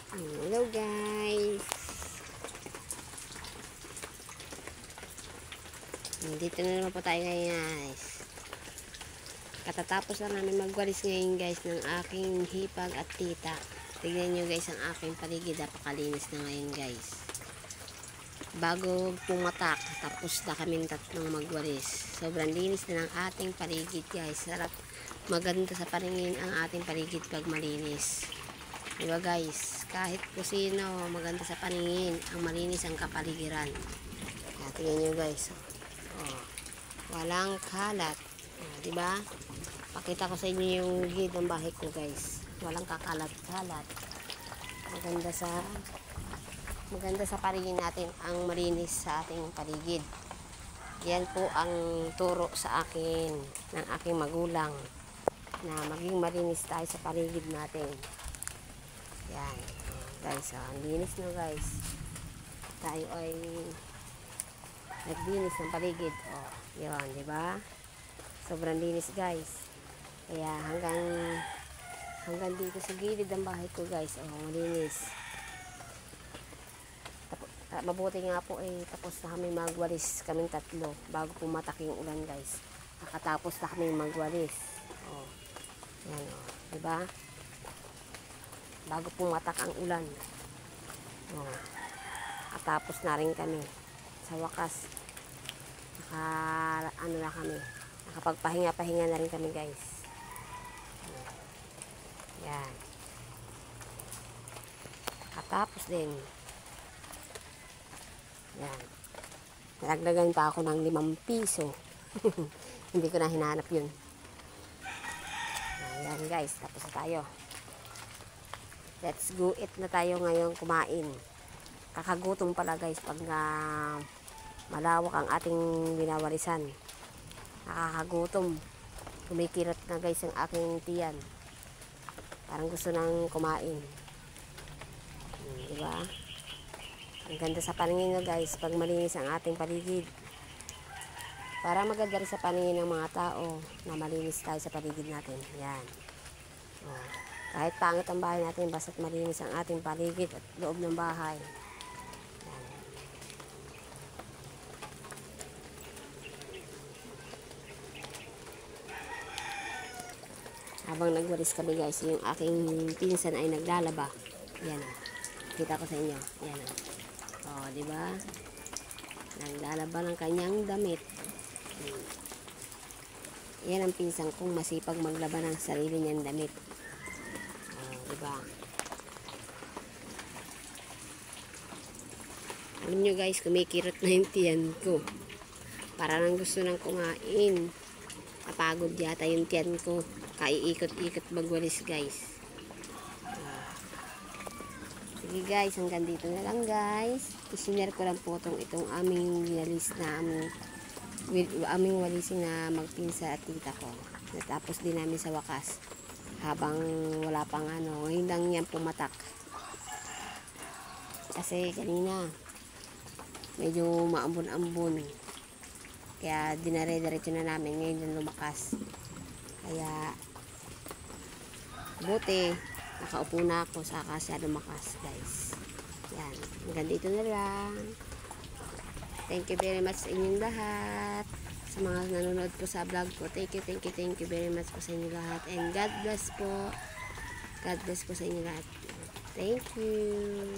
Hello guys. Dito na naman po tayo ngayon guys. Katatapos lang namin magwalis ngayon guys ng aking hipag at tita. Tignan nyo guys ang aking paligid. Napakalinis na ngayon guys. Bago pumatak, tapos na kami tatlong magwalis. Sobrang linis na ng ating paligid guys. Sarap, maganda sa paningin ang ating paligid pag malinis. Diba guys, kahit kusino, maganda sa paningin, ang malinis ang kapaligiran. Tingnan nyo guys, oh, walang kalat, diba? Pakita ko sa inyo yung gilid ng bahay ko guys, walang kakalat-kalat. Maganda sa paningin natin ang malinis sa ating paligid. Yan po ang turo sa akin ng aking magulang, na maging malinis tayo sa paligid natin. Yan guys, ang linis na guys. Tayo ay naglinis ng paligid. Oh, yun, di ba? Sobrang linis guys. Kaya hanggang dito sa gilid ng bahay ko guys, oh, malinis. Mabuti nga po tapos na kami magwalis, kaming tatlo bago pumatak yung ulan guys. Nakatapos na kami magwalis. Oh, yan, oh, di ba? Bago pumatak ang ulan. Oh, katapos na rin kami. Sa wakas, nakapagpahinga-pahinga na rin kami guys. Yan. Katapos din. Yan. Nalagdagan pa ako ng 5 piso. Hindi ko na hinahanap yun. Yan guys, tapos na tayo. Let's go eat na tayo ngayon, kumain. Kakagutom pala guys pag malawak ang ating binawalisan. Nakakagutom. Kumikirat na guys ang aking tiyan. Parang gusto nang kumain. Diba? Ang ganda sa paningin nyo guys pag malinis ang ating paligid. Para maganda rin sa paningin ng mga tao na malinis tayo sa paligid natin. Yan. Oh. Kahit pangit ang bahay natin, basta't malinis ang ating paligid at loob ng bahay. Yan. Habang nagwalis kami guys, yung aking pinsan ay naglalaba. Yan o. Kita ko sa inyo. Yan o. O, diba? Naglalaba ng kanyang damit. Yan ang pinsan kong masipag maglaba ng sarili niyang damit. Diba? Alam nyo guys, kumikirot na yung tiyan ko. Para nang gusto nang kumain. Napagod yata yung tiyan ko. Kaiikot-ikot magwalis guys. Sige guys, hanggang dito na lang guys. I-share ko lang po itong aming walis na aming walising na magpinsa at tita ko. Natapos din namin sa wakas. Habang wala pang ngayon lang yan pumatak. Kasi kanina medyo maambon-ambon. Kaya dinare-diretso na namin, ngayon lang lumakas. Kaya buti nakaupo na ako saka siya lumakas guys. Yan, hanggang dito na lang. Thank you very much sa inyong lahat. Sa mga nanonood po sa vlog ko, thank you very much po sa inyo lahat, and God bless po sa inyo lahat. Thank you.